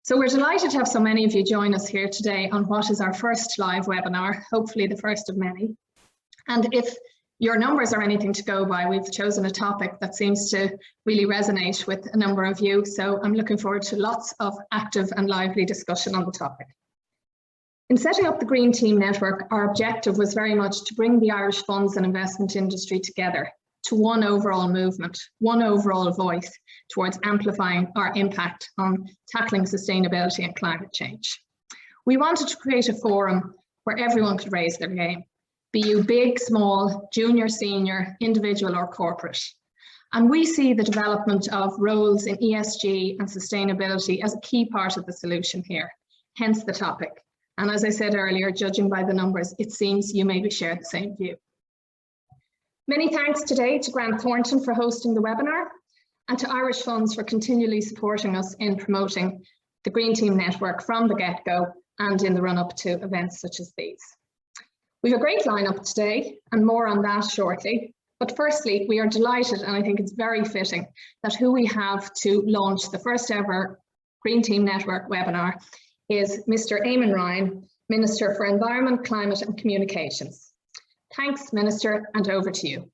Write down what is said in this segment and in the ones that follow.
So we're delighted to have so many of you join us here today on what is our first live webinar, hopefully the first of many. And if your numbers are anything to go by, we've chosen a topic that seems to really resonate with a number of you. So I'm looking forward to lots of active and lively discussion on the topic. In setting up the Green Team Network, our objective was very much to bring the Irish funds and investment industry together to one overall movement, one overall voice towards amplifying our impact on tackling sustainability and climate change. We wanted to create a forum where everyone could raise their game, be you big, small, junior, senior, individual or corporate. And we see the development of roles in ESG and sustainability as a key part of the solution here, hence the topic. And as I said earlier, judging by the numbers, it seems you maybe share the same view. Many thanks today to Grant Thornton for hosting the webinar and to Irish Funds for continually supporting us in promoting the Green Team Network from the get-go and in the run-up to events such as these. We have a great lineup today and more on that shortly. But firstly, we are delighted, and I think it's very fitting, that who we have to launch the first ever Green Team Network webinar is Mr. Eamon Ryan, Minister for Environment, Climate and Communications. Thanks, Minister, and over to you.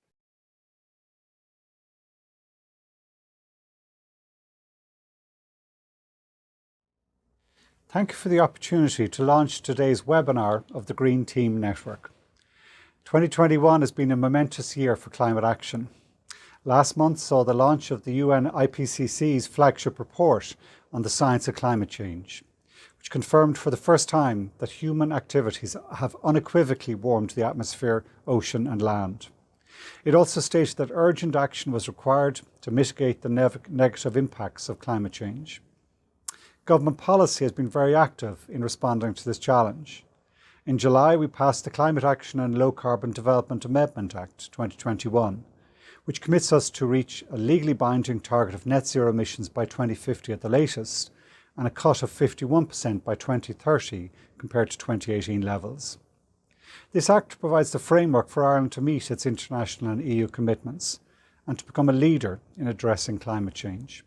Thank you for the opportunity to launch today's webinar of the Green Team Network. 2021 has been a momentous year for climate action. Last month saw the launch of the UN IPCC's flagship report on the science of climate change, which confirmed for the first time that human activities have unequivocally warmed the atmosphere, ocean and land. It also stated that urgent action was required to mitigate the negative impacts of climate change. Government policy has been very active in responding to this challenge. In July, we passed the Climate Action and Low Carbon Development Amendment Act 2021, which commits us to reach a legally binding target of net zero emissions by 2050 at the latest, and a cut of 51% by 2030 compared to 2018 levels. This Act provides the framework for Ireland to meet its international and EU commitments and to become a leader in addressing climate change.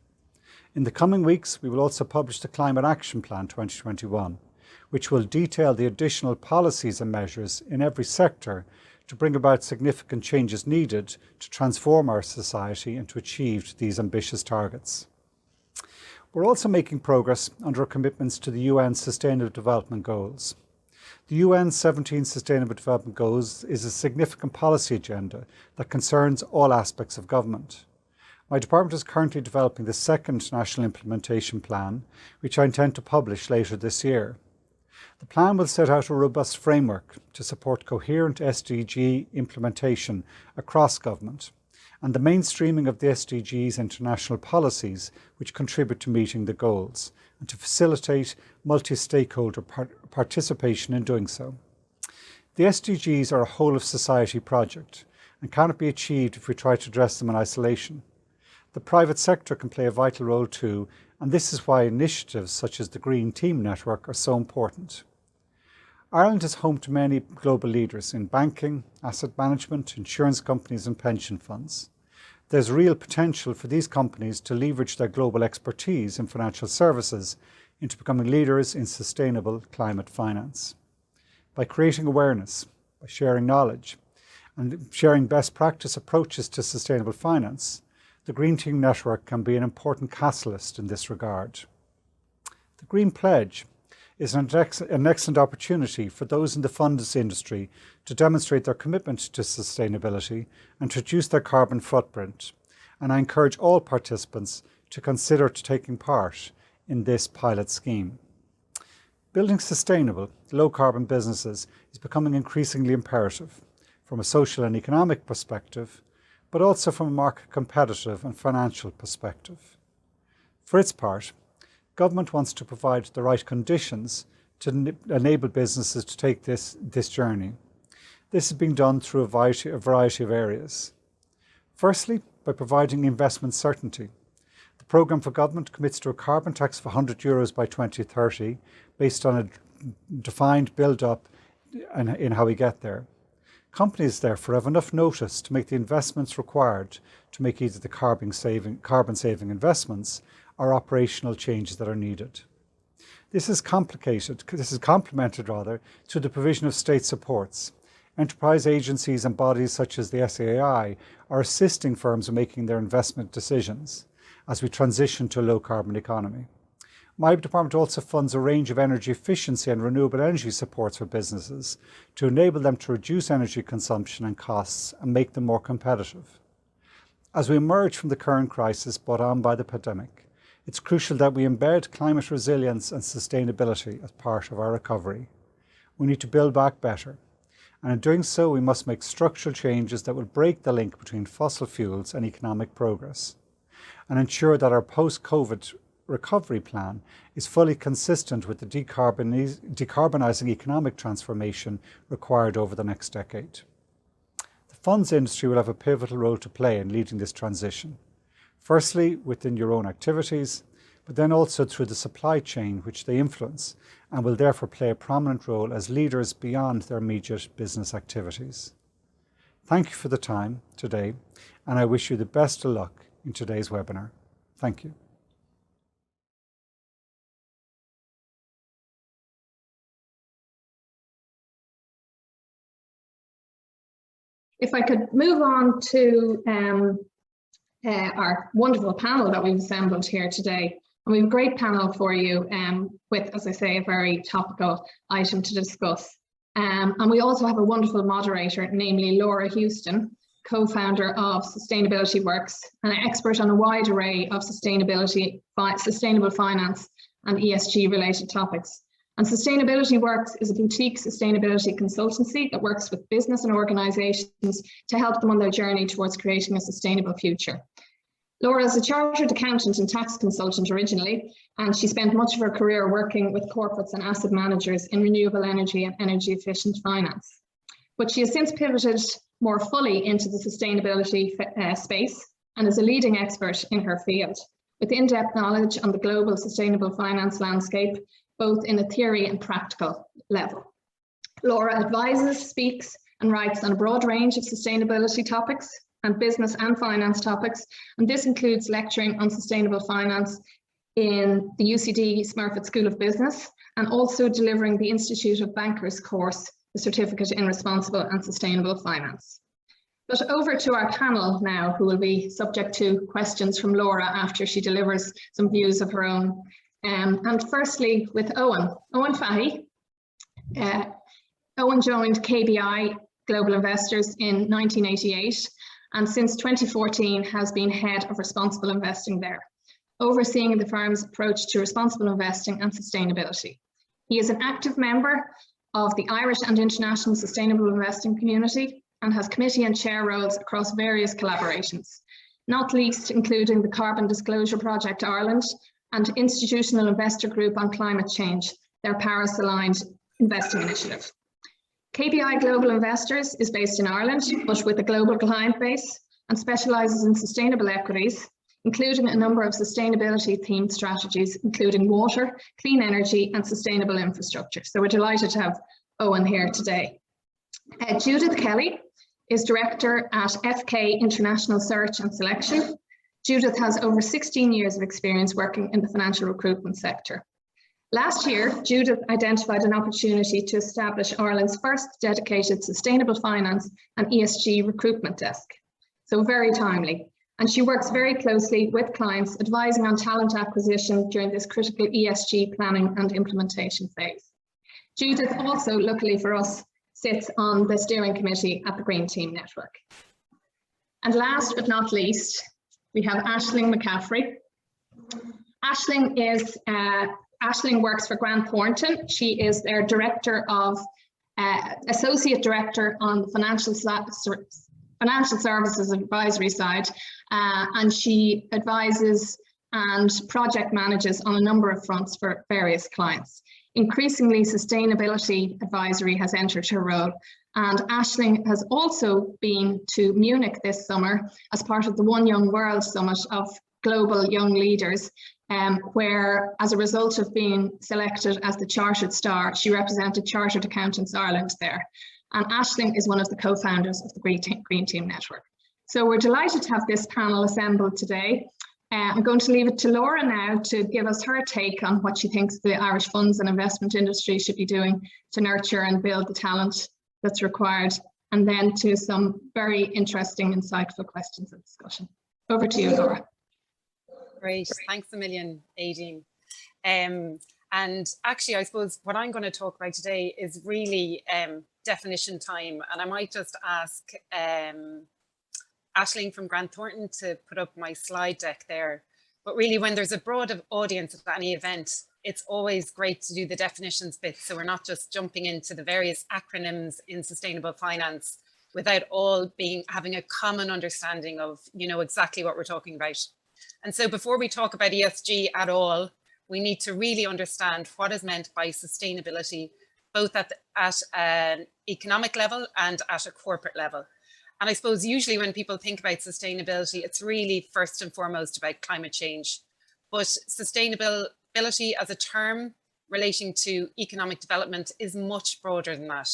In the coming weeks, we will also publish the Climate Action Plan 2021, which will detail the additional policies and measures in every sector to bring about significant changes needed to transform our society and to achieve these ambitious targets. We're also making progress under our commitments to the UN Sustainable Development Goals. The UN's 17 Sustainable Development Goals is a significant policy agenda that concerns all aspects of government. My department is currently developing the second National Implementation Plan, which I intend to publish later this year. The plan will set out a robust framework to support coherent SDG implementation across government and the mainstreaming of the SDGs into national policies which contribute to meeting the goals, and to facilitate multi-stakeholder participation in doing so. The SDGs are a whole-of-society project and cannot be achieved if we try to address them in isolation. The private sector can play a vital role too, and this is why initiatives such as the Green Team Network are so important. Ireland is home to many global leaders in banking, asset management, insurance companies and pension funds. There's real potential for these companies to leverage their global expertise in financial services into becoming leaders in sustainable climate finance. By creating awareness, by sharing knowledge, and sharing best practice approaches to sustainable finance, the Green Team Network can be an important catalyst in this regard. The Green Pledge is an excellent opportunity for those in the funds industry to demonstrate their commitment to sustainability and to reduce their carbon footprint. And I encourage all participants to consider taking part in this pilot scheme. Building sustainable, low-carbon businesses is becoming increasingly imperative from a social and economic perspective, but also from a market competitive and financial perspective. For its part, government wants to provide the right conditions to enable businesses to take this journey. This is being done through a variety of areas. Firstly, by providing investment certainty. The programme for government commits to a carbon tax of €100 by 2030 based on a defined build-up in how we get there. Companies therefore have enough notice to make the investments required to make either the carbon saving investments or operational changes that are needed. This is complemented to the provision of state supports. Enterprise agencies and bodies such as the SAI are assisting firms in making their investment decisions as we transition to a low carbon economy. My department also funds a range of energy efficiency and renewable energy supports for businesses to enable them to reduce energy consumption and costs and make them more competitive. As we emerge from the current crisis brought on by the pandemic, it's crucial that we embed climate resilience and sustainability as part of our recovery. We need to build back better, and in doing so we must make structural changes that will break the link between fossil fuels and economic progress, and ensure that our post-COVID recovery plan is fully consistent with the decarbonising economic transformation required over the next decade. The funds industry will have a pivotal role to play in leading this transition. Firstly, within your own activities, but then also through the supply chain which they influence, and will therefore play a prominent role as leaders beyond their immediate business activities. Thank you for the time today, and I wish you the best of luck in today's webinar. Thank you. If I could move on to our wonderful panel that we've assembled here today. And we have a great panel for you with, as I say, a very topical item to discuss. And we also have a wonderful moderator, namely Laura Heuston, co-founder of SustainabilityWorks, and an expert on a wide array of sustainable finance and ESG related topics. And SustainabilityWorks is a boutique sustainability consultancy that works with business and organisations to help them on their journey towards creating a sustainable future. Laura is a chartered accountant and tax consultant originally, and she spent much of her career working with corporates and asset managers in renewable energy and energy efficient finance. But she has since pivoted more fully into the sustainability space and is a leading expert in her field, with in-depth knowledge on the global sustainable finance landscape, both in a theory and practical level. Laura advises, speaks, and writes on a broad range of sustainability topics and business and finance topics, and this includes lecturing on sustainable finance in the UCD Smurfit School of Business, and also delivering the Institute of Bankers course, the Certificate in Responsible and Sustainable Finance. But over to our panel now, who will be subject to questions from Laura after she delivers some views of her own. And firstly, with Owen Fahey. Owen joined KBI Global Investors in 1988, and since 2014 has been head of responsible investing there, overseeing the firm's approach to responsible investing and sustainability. He is an active member of the Irish and international sustainable investing community and has committee and chair roles across various collaborations, not least including the Carbon Disclosure Project Ireland and Institutional Investor Group on Climate Change, their Paris-aligned investing initiative. KBI Global Investors is based in Ireland, but with a global client base, and specialises in sustainable equities, including a number of sustainability-themed strategies, including water, clean energy, and sustainable infrastructure. So we're delighted to have Owen here today. Judith Kelly is Director at FK International Search and Selection. Judith has over 16 years of experience working in the financial recruitment sector. Last year, Judith identified an opportunity to establish Ireland's first dedicated sustainable finance and ESG recruitment desk. So very timely. And she works very closely with clients, advising on talent acquisition during this critical ESG planning and implementation phase. Judith also, luckily for us, sits on the steering committee at the Green Team Network. And last but not least, we have Aisling Mccaffrey. Aisling works for Grant Thornton. She is their associate director on the financial services advisory side, and she advises and project manages on a number of fronts for various clients. Increasingly, sustainability advisory has entered her role, and Aisling has also been to Munich this summer as part of the One Young World Summit of global young leaders, where, as a result of being selected as the Chartered Star, she represented Chartered Accountants Ireland there. And Aisling is one of the co-founders of the Green Team Network. So we're delighted to have this panel assembled today. I'm going to leave it to Laura now to give us her take on what she thinks the Irish funds and investment industry should be doing to nurture and build the talent that's required, and then to some very interesting, insightful questions and discussion. Over to you, Laura. Great, thanks a million, Aideen. And actually, I suppose what I'm going to talk about today is really definition time. And I might just ask Aisling from Grant Thornton to put up my slide deck there. But really, when there's a broad audience at any event, it's always great to do the definitions bit. So we're not just jumping into the various acronyms in sustainable finance without all having a common understanding of, exactly what we're talking about. And so before we talk about ESG at all, we need to really understand what is meant by sustainability, both at an economic level and at a corporate level. And I suppose usually when people think about sustainability, it's really first and foremost about climate change. But sustainability as a term relating to economic development is much broader than that.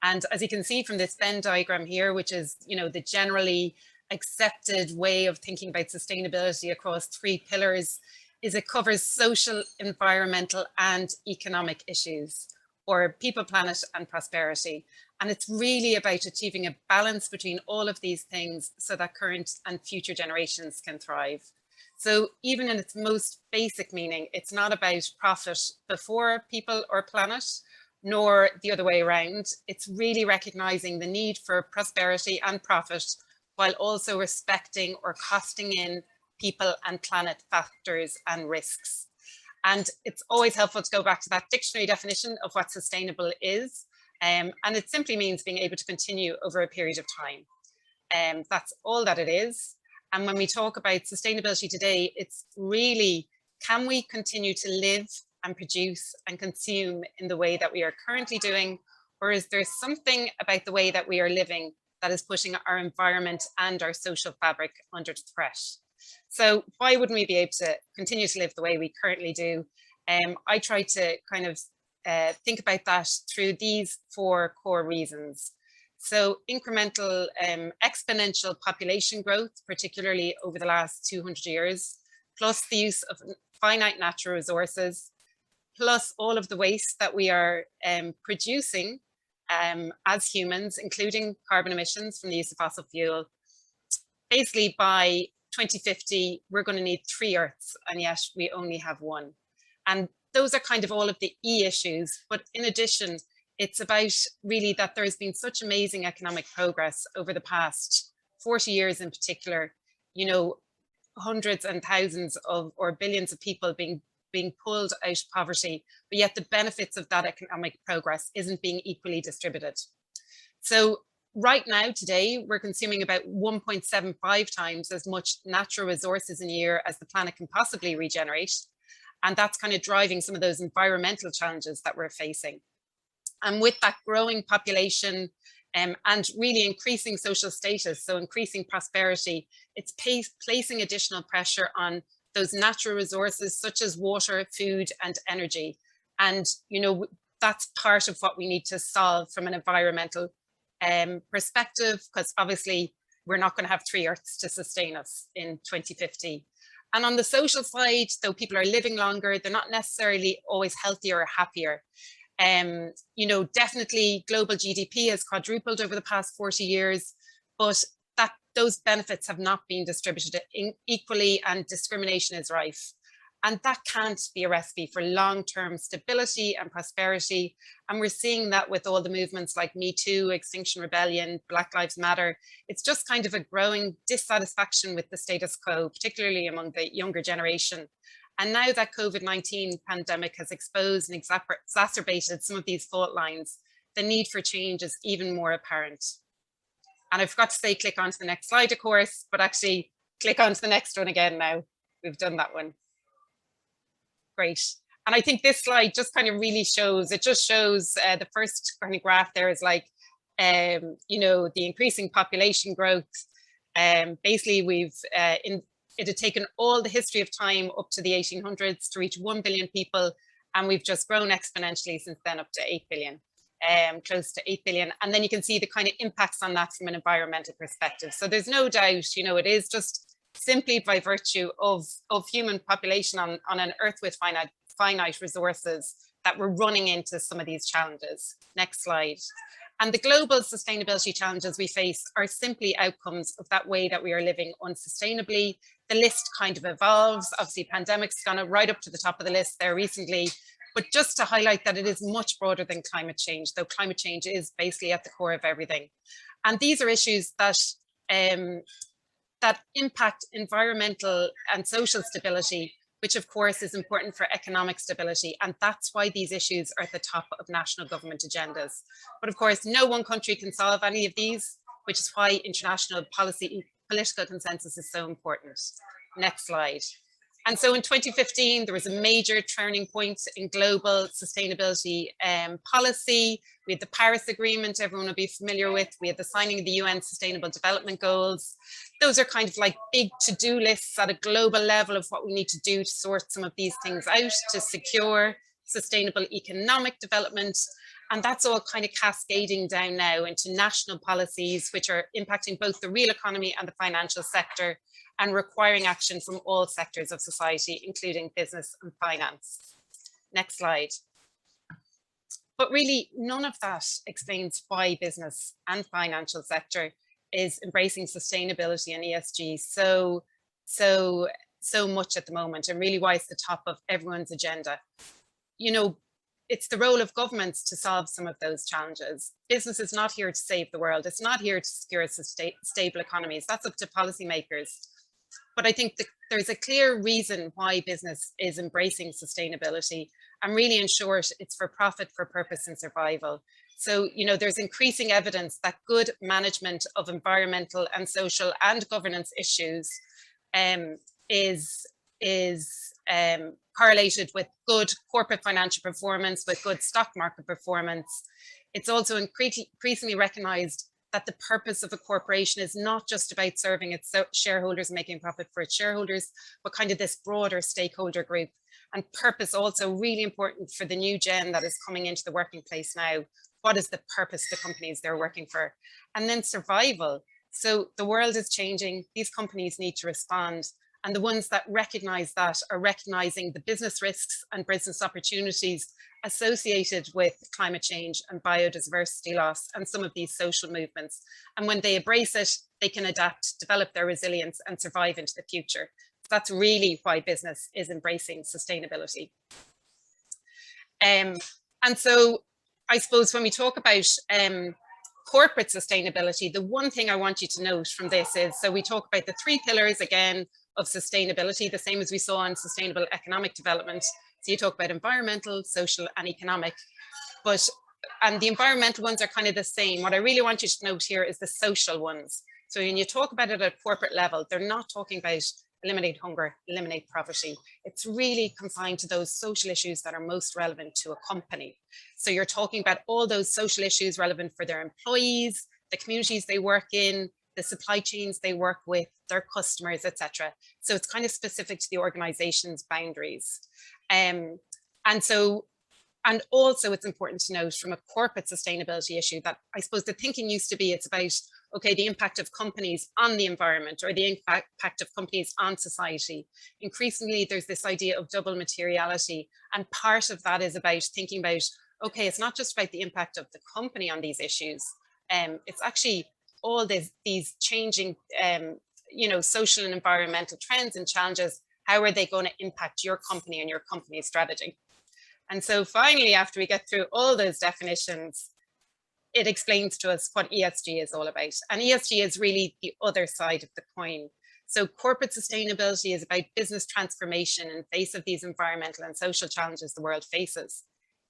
And as you can see from this Venn diagram here, which is, the generally accepted way of thinking about sustainability across 3 pillars, is it covers social, environmental and economic issues, or people, planet and prosperity. And it's really about achieving a balance between all of these things so that current and future generations can thrive. So even in its most basic meaning, it's not about profit before people or planet, nor the other way around. It's really recognizing the need for prosperity and profit while also respecting or costing in people and planet factors and risks. And it's always helpful to go back to that dictionary definition of what sustainable is. And it simply means being able to continue over a period of time. That's all that it is. And when we talk about sustainability today, it's really, can we continue to live and produce and consume in the way that we are currently doing? Or is there something about the way that we are living that is putting our environment and our social fabric under threat? So why wouldn't we be able to continue to live the way we currently do? I try to kind of think about that through these 4 core reasons. So incremental exponential population growth, particularly over the last 200 years, plus the use of finite natural resources, plus all of the waste that we are producing as humans, including carbon emissions from the use of fossil fuel. Basically, by 2050, we're going to need 3 Earths, and yet we only have 1. And those are kind of all of the E issues. But in addition, it's about really that there's been such amazing economic progress over the past 40 years in particular, hundreds and thousands of or billions of people being pulled out of poverty, but yet the benefits of that economic progress isn't being equally distributed. So right now, today, we're consuming about 1.75 times as much natural resources in a year as the planet can possibly regenerate. And that's kind of driving some of those environmental challenges that we're facing. And with that growing population and really increasing social status, so increasing prosperity, it's placing additional pressure on those natural resources such as water, food and energy. And, that's part of what we need to solve from an environmental perspective, because obviously we're not going to have 3 Earths to sustain us in 2050. And on the social side, though people are living longer, they're not necessarily always healthier or happier. Definitely global GDP has quadrupled over the past 40 years, but those benefits have not been distributed equally and discrimination is rife. And that can't be a recipe for long-term stability and prosperity. And we're seeing that with all the movements like Me Too, Extinction Rebellion, Black Lives Matter. It's just kind of a growing dissatisfaction with the status quo, particularly among the younger generation. And now that COVID-19 pandemic has exposed and exacerbated some of these fault lines, the need for change is even more apparent. And I forgot to say, click on to the next slide, of course, but actually click on to the next one again now. We've done that one. Great. And I think this slide just kind of really shows, the first kind of graph there is like, the increasing population growth. Basically, it had taken all the history of time up to the 1800s to reach 1 billion people. And we've just grown exponentially since then up to 8 billion, close to 8 billion. And then you can see the kind of impacts on that from an environmental perspective. So there's no doubt, it is just simply by virtue of human population on an Earth with finite resources, that we're running into some of these challenges. Next slide. And the global sustainability challenges we face are simply outcomes of that way that we are living unsustainably. The list kind of evolves. Obviously, pandemic's gone right up to the top of the list there recently. But just to highlight that it is much broader than climate change, though climate change is basically at the core of everything. And these are issues that that impact environmental and social stability, which of course is important for economic stability. And that's why these issues are at the top of national government agendas. But of course, no one country can solve any of these, which is why international political consensus is so important. Next slide. And so in 2015, there was a major turning point in global sustainability policy. We had the Paris Agreement, everyone will be familiar with. We had the signing of the UN Sustainable Development Goals. Those are kind of like big to-do lists at a global level of what we need to do to sort some of these things out to secure sustainable economic development. And that's all kind of cascading down now into national policies, which are impacting both the real economy and the financial sector, and requiring action from all sectors of society, including business and finance. Next slide. But really, none of that explains why business and financial sector is embracing sustainability and ESG so much at the moment, and really why it's the top of everyone's agenda. You know, it's the role of governments to solve some of those challenges. Business is not here to save the world. It's not here to secure stable economies. That's up to policymakers. But I think there's a clear reason why business is embracing sustainability. And really, in short, it's for profit, for purpose and survival. So, you know, there's increasing evidence that good management of environmental and social and governance issues is correlated with good corporate financial performance, with good stock market performance. It's also increasingly recognized that the purpose of a corporation is not just about serving its shareholders, making profit for its shareholders, but kind of this broader stakeholder group. And purpose also really important for the new gen that is coming into the working place now. What is the purpose of the companies they're working for? And then survival. So the world is changing, these companies need to respond. And the ones that recognize that are recognizing the business risks and business opportunities associated with climate change and biodiversity loss and some of these social movements. And when they embrace it, they can adapt, develop their resilience and survive into the future. So that's really why business is embracing sustainability. And so I suppose when we talk about corporate sustainability, the one thing I want you to note from this is, so we talk about the 3 pillars again of sustainability, the same as we saw in sustainable economic development. So you talk about environmental, social and economic, and the environmental ones are kind of the same. What I really want you to note here is the social ones. So when you talk about it at corporate level, they're not talking about eliminate hunger, eliminate poverty. It's really confined to those social issues that are most relevant to a company. So you're talking about all those social issues relevant for their employees, the communities they work in, the supply chains they work with, their customers, etc. So it's kind of specific to the organization's boundaries. And also it's important to note from a corporate sustainability issue that I suppose the thinking used to be it's about, okay, the impact of companies on the environment or the impact of companies on society. Increasingly, there's this idea of double materiality. And part of that is about thinking about, okay, it's not just about the impact of the company on these issues. It's actually all these changing, social and environmental trends and challenges. How are they going to impact your company and your company's strategy? And so finally, after we get through all those definitions, it explains to us what ESG is all about. And ESG is really the other side of the coin. So corporate sustainability is about business transformation in face of these environmental and social challenges the world faces.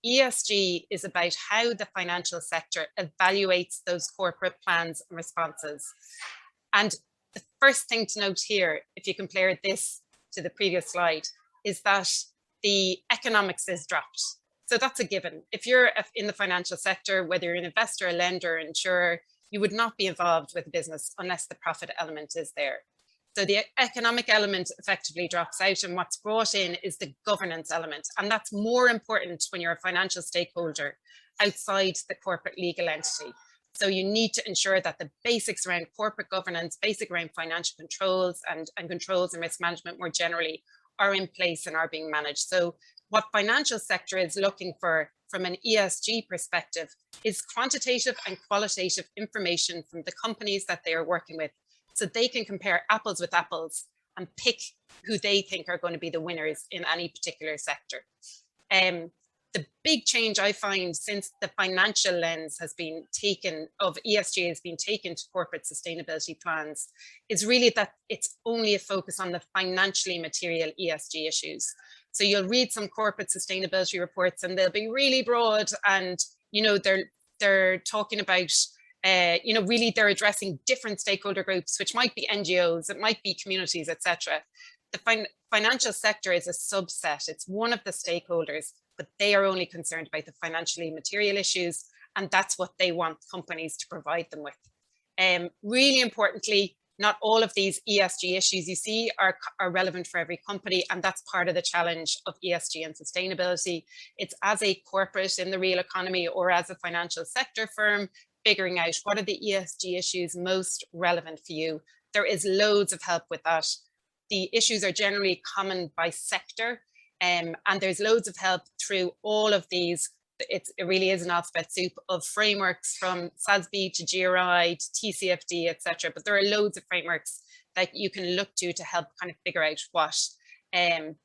ESG is about how the financial sector evaluates those corporate plans and responses. And the first thing to note here, if you compare this to the previous slide, is that the economics is dropped. So that's a given. If you're in the financial sector, whether you're an investor, a lender, insurer, you would not be involved with a business unless the profit element is there. So the economic element effectively drops out, and what's brought in is the governance element. And that's more important when you're a financial stakeholder outside the corporate legal entity. So you need to ensure that the basics around corporate governance, basic around financial controls and controls and risk management more generally are in place and are being managed. So what financial sector is looking for from an ESG perspective is quantitative and qualitative information from the companies that they are working with, so they can compare apples with apples and pick who they think are going to be the winners in any particular sector. The big change I find since the financial lens has been taken of ESG has been taken to corporate sustainability plans is really that it's only a focus on the financially material ESG issues. So you'll read some corporate sustainability reports and they'll be really broad, and they're talking about really they're addressing different stakeholder groups, which might be NGOs, it might be communities, etc. The financial sector is a subset. It's one of the stakeholders, but they are only concerned about the financially material issues, and that's what they want companies to provide them with. Really importantly, not all of these ESG issues you see are relevant for every company, and that's part of the challenge of ESG and sustainability. It's as a corporate in the real economy or as a financial sector firm, figuring out what are the ESG issues most relevant for you. There is loads of help with that. The issues are generally common by sector, and there's loads of help through all of these. It really is an alphabet soup of frameworks from SASB to GRI to TCFD, etc. But there are loads of frameworks that you can look to help kind of figure out what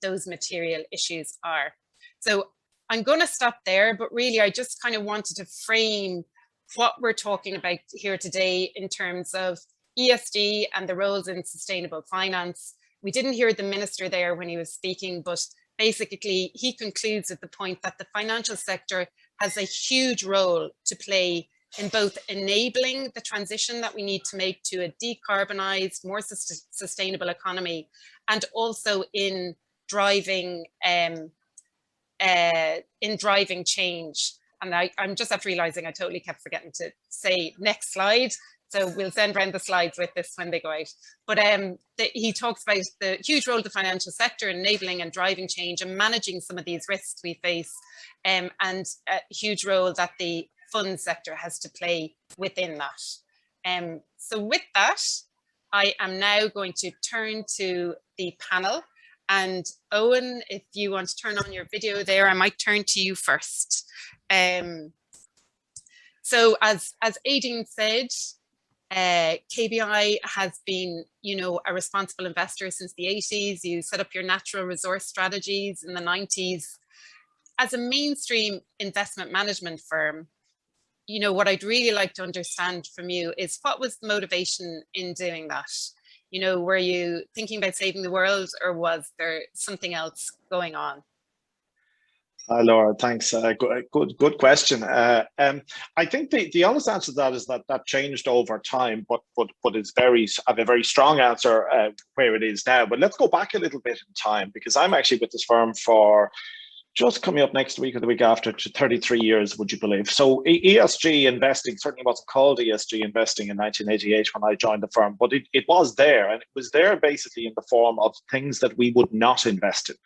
those material issues are. So I'm going to stop there, but really I just kind of wanted to frame what we're talking about here today in terms of ESG and the roles in sustainable finance. We didn't hear the minister there when he was speaking, but basically he concludes at the point that the financial sector has a huge role to play in both enabling the transition that we need to make to a decarbonized, more sustainable economy, and also in driving change. And I'm just after realizing I totally kept forgetting to say next slide. So we'll send around the slides with this when they go out. But he talks about the huge role of the financial sector in enabling and driving change and managing some of these risks we face, and a huge role that the fund sector has to play within that. So with that, I am now going to turn to the panel. And Owen, if you want to turn on your video there, I might turn to you first. So as Aideen said, KBI has been, a responsible investor since the 80s. You set up your natural resource strategies in the 90s. As a mainstream investment management firm, what I'd really like to understand from you is what was the motivation in doing that? Were you thinking about saving the world, or was there something else going on? Hi, Laura. Thanks. Good question. I think the honest answer to that is that changed over time, but it's I have a very strong answer where it is now. But let's go back a little bit in time, because I'm actually with this firm for just coming up next week or the week after to 33 years, would you believe? So ESG investing certainly wasn't called ESG investing in 1988 when I joined the firm, but it was there, and it was there basically in the form of things that we would not invest in.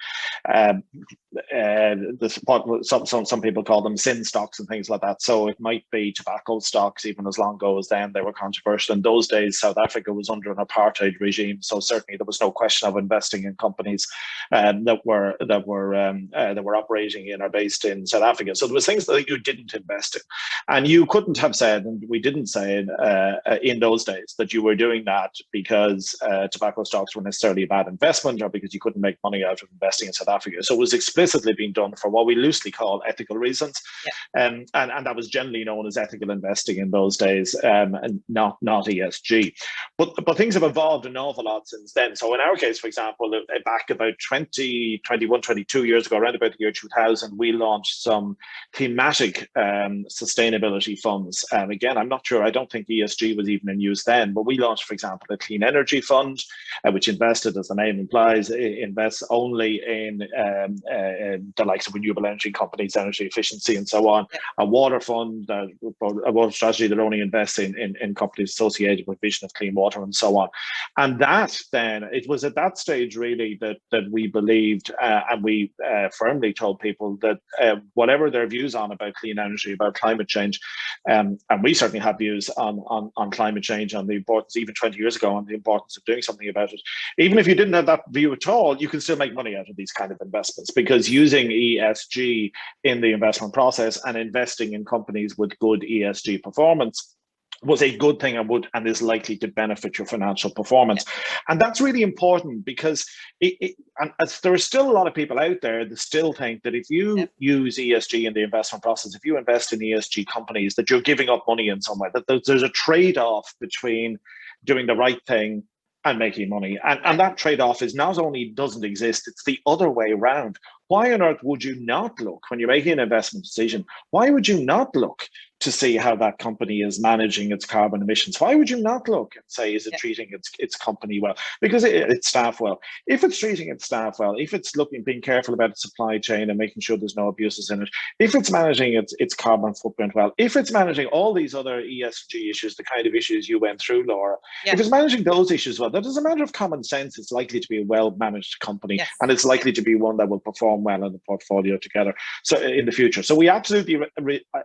Some people call them sin stocks and things like that. So it might be tobacco stocks, even as long ago as then they were controversial. In those days, South Africa was under an apartheid regime, so certainly there was no question of investing in companies that were operating in or based in South Africa. So there was things that you didn't invest in, and you couldn't have said, and we didn't say in those days, that you were doing that because tobacco stocks were necessarily a bad investment, or because you couldn't make money out of investing in South Africa. So it was explicitly being done for what we loosely call ethical reasons, and that was generally known as ethical investing in those days, and not ESG. But things have evolved an awful lot since then. So in our case, for example, back about 22 years ago, around about the year 2000, we launched some thematic sustainability funds. Again, I'm not sure, I don't think ESG was even in use then, but we launched, for example, a clean energy fund, which invested, as the name implies, invests only in the likes of renewable energy companies, energy efficiency, and so on. A water fund, a water strategy that only invests in companies associated with vision of clean water, and so on. And that then, it was at that stage really that we believed, and we firmly told people that whatever their views on about clean energy, about climate change, and we certainly have views on climate change, on the importance, even 20 years ago, on the importance of doing something about it. Even if you didn't have that view at all, you can still make money out of these kind of investments, because using ESG in the investment process and investing in companies with good ESG performance was a good thing and is likely to benefit your financial performance. And that's really important, because there are still a lot of people out there that still think that if you use ESG in the investment process, if you invest in ESG companies, that you're giving up money in some way, that there's a trade-off between doing the right thing and making money. And that trade-off is not only doesn't exist, it's the other way around. Why on earth would you not look, when you're making an investment decision, why would you not look to see how that company is managing its carbon emissions? Why would you not look and say, is it treating its company well? Because its staff well. If it's treating its staff well, if it's being careful about its supply chain and making sure there's no abuses in it, if it's managing its carbon footprint well, if it's managing all these other ESG issues, the kind of issues you went through, Laura, if it's managing those issues well, that is a matter of common sense. It's likely to be a well-managed company, and it's likely to be one that will perform well in the portfolio together. So in the future. So we absolutely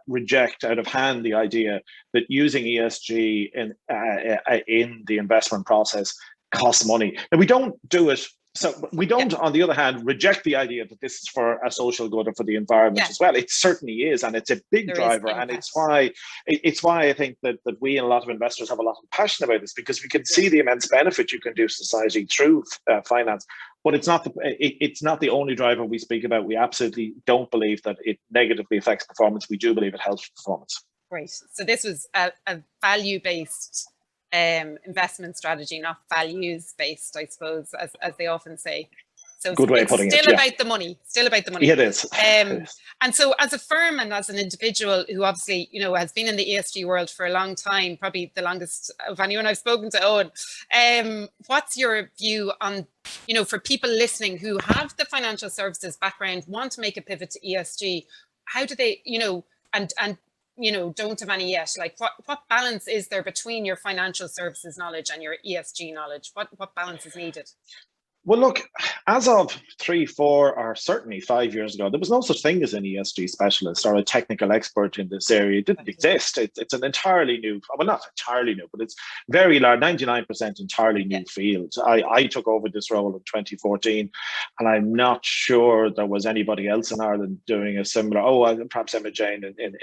reject out of hand the idea that using ESG in the investment process costs money. And we don't do it. So we don't, on the other hand, reject the idea that this is for a social good or for the environment as well. It certainly is, and it's a big driver, and it's why I think that we and a lot of investors have a lot of passion about this, because we can see the immense benefit you can do to society through finance. But it's not the only driver we speak about. We absolutely don't believe that it negatively affects performance. We do believe it helps performance. Great. So this was a value-based investment strategy, not values-based, I suppose, as they often say. So good way of putting it. Still about the money. Still about the money. It is. And so, as a firm and as an individual who obviously, has been in the ESG world for a long time, probably the longest of anyone I've spoken to, Owen, what's your view on, for people listening who have the financial services background, want to make a pivot to ESG? How do they, and don't have any yet? Like, what balance is there between your financial services knowledge and your ESG knowledge? What balance is needed? Well, look, as of 3, 4, or certainly 5 years ago, there was no such thing as an ESG specialist or a technical expert in this area. It didn't exist. It's an entirely new, well, not entirely new, but it's very large, 99% entirely new field. I took over this role in 2014, and I'm not sure there was anybody else in Ireland doing a similar, perhaps Emma Jane in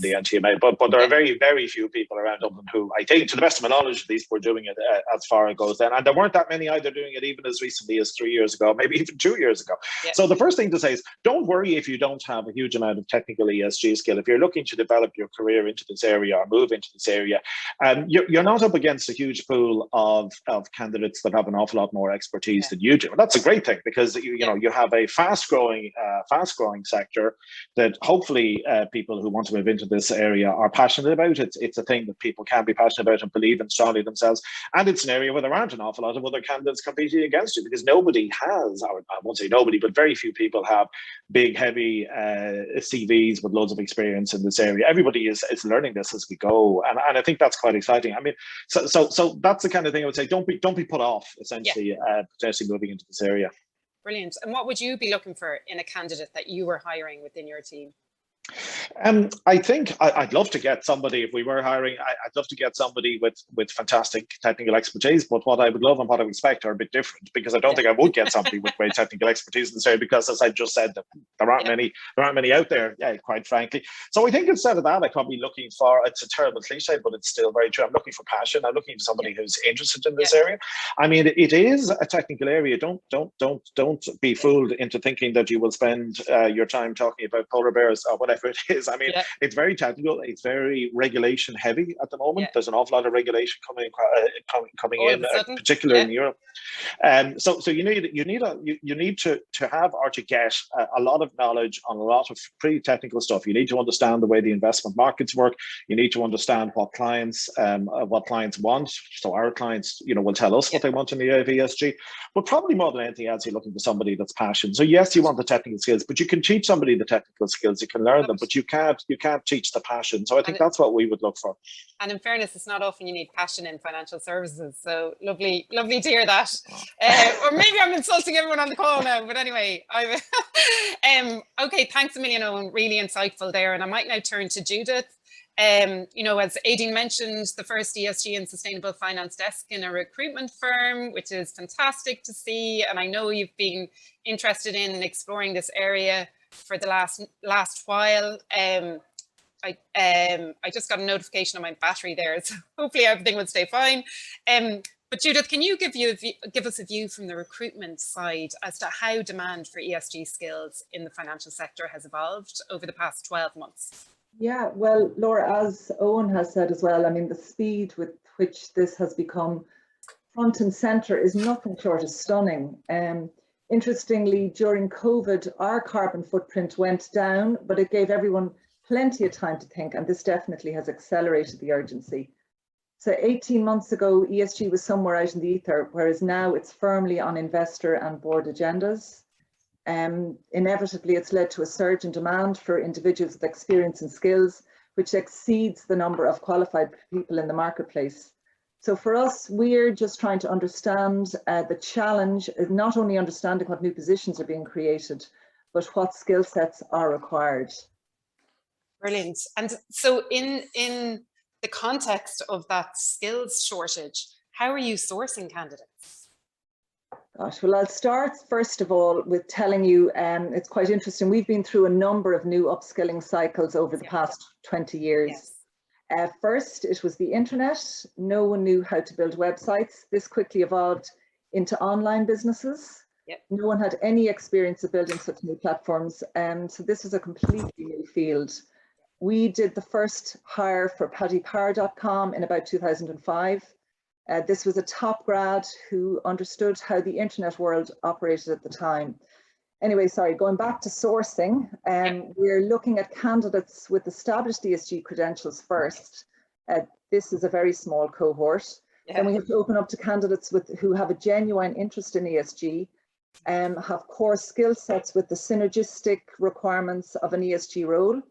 the NTMA, but there are very, very few people around Dublin who, I think, to the best of my knowledge, at least, were doing it as far as it goes then. And there weren't that many either doing it even as recently as 3 years ago, maybe even 2 years ago. So the first thing to say is, don't worry if you don't have a huge amount of technical ESG skill. If you're looking to develop your career into this area or move into this area, you're not up against a huge pool of candidates that have an awful lot more expertise than you do. And that's a great thing, because you have a fast growing sector that hopefully people who want to move into this area are passionate about. It's a thing that people can be passionate about and believe in strongly themselves. And it's an area where there aren't an awful lot of other candidates competing against you, because nobody has, or I won't say nobody, but very few people have big, heavy CVs with loads of experience in this area. Everybody is learning this as we go, and I think that's quite exciting. I mean, so that's the kind of thing I would say. Don't be put off, essentially, potentially moving into this area. Brilliant. And what would you be looking for in a candidate that you were hiring within your team? I think I'd love to get somebody, if we were hiring, I'd love to get somebody with fantastic technical expertise, but what I would love and what I would expect are a bit different, because I don't think I would get somebody with great technical expertise in this area, because, as I just said, there aren't many out there, quite frankly. So I think instead of that, I'd probably looking for, it's a terrible cliche, but it's still very true, I'm looking for passion. I'm looking for somebody who's interested in this area. I mean, it is a technical area. Don't be fooled into thinking that you will spend your time talking about polar bears or whatever it is. I mean, it's very technical. It's very regulation heavy at the moment. There's an awful lot of regulation coming in, particularly in Europe. So you need to have or to get a lot of knowledge on a lot of pretty technical stuff. You need to understand the way the investment markets work. You need to understand what clients want. So our clients, will tell us what they want in the area of ESG. But probably more than anything else, you're looking for somebody that's passionate. So yes, you want the technical skills, but you can teach somebody the technical skills. You can learn learn them, but you can't teach the passion. So I think that's what we would look for. And in fairness, it's not often you need passion in financial services. So lovely to hear that. Or maybe I'm insulting everyone on the call now, but anyway, okay, thanks a million, Owen. Really insightful there. And I might now turn to Judith. You know, as Aideen mentioned, the first ESG and sustainable finance desk in a recruitment firm, which is fantastic to see. And I know you've been interested in exploring this area for the last while. I just got a notification on my battery there, so hopefully everything will stay fine. But Judith, can you give us a view from the recruitment side as to how demand for ESG skills in the financial sector has evolved over the past 12 months? Yeah, well, Laura, as Owen has said as well, I mean, the speed with which this has become front and centre is nothing short of stunning. Interestingly, during COVID, our carbon footprint went down, but it gave everyone plenty of time to think, and this definitely has accelerated the urgency. So 18 months ago, ESG was somewhere out in the ether, whereas now it's firmly on investor and board agendas. Inevitably, it's led to a surge in demand for individuals with experience and skills, which exceeds the number of qualified people in the marketplace. So for us, we're just trying to understand the challenge is not only understanding what new positions are being created, but what skill sets are required. Brilliant. And so in the context of that skills shortage, how are you sourcing candidates? Gosh, well, I'll start first of all with telling you, it's quite interesting. We've been through a number of new upskilling cycles over the past 20 years. Yes. First, it was the internet. No one knew how to build websites. This quickly evolved into online businesses. Yep. No one had any experience of building such new platforms. So this was a completely new field. We did the first hire for paddypower.com in about 2005. This was a top grad who understood how the internet world operated at the time. Anyway, sorry, going back to sourcing, we're looking at candidates with established ESG credentials first. This is a very small cohort. Yeah. Then we have to open up to candidates who have a genuine interest in ESG, have core skill sets with the synergistic requirements of an ESG role.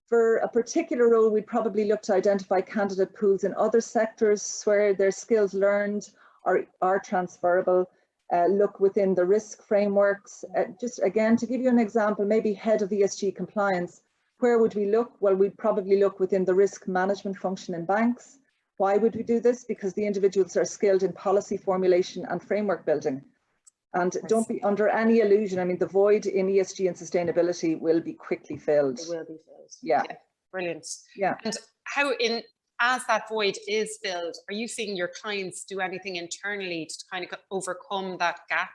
For a particular role, we'd probably look to identify candidate pools in other sectors where their skills learned are transferable. Look within the risk frameworks. Just again, to give you an example, maybe head of ESG compliance, where would we look? Well, we'd probably look within the risk management function in banks. Why would we do this? Because the individuals are skilled in policy formulation and framework building. And don't be under any illusion. I mean, the void in ESG and sustainability will be quickly filled. It will be filled. Yeah. Brilliant. Yeah. And how as that void is filled, are you seeing your clients do anything internally to kind of overcome that gap?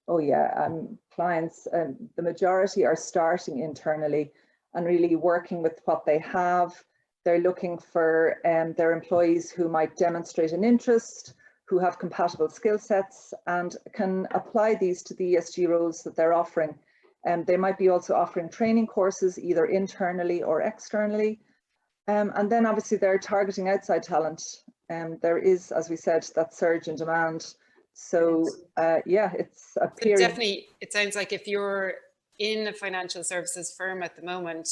Oh yeah, clients, the majority are starting internally and really working with what they have. They're looking for their employees who might demonstrate an interest, who have compatible skill sets and can apply these to the ESG roles that they're offering. They might be also offering training courses either internally or externally. And then obviously they're targeting outside talent. There is, as we said, that surge in demand. So yeah, it's a period. So definitely, it sounds like if you're in a financial services firm at the moment,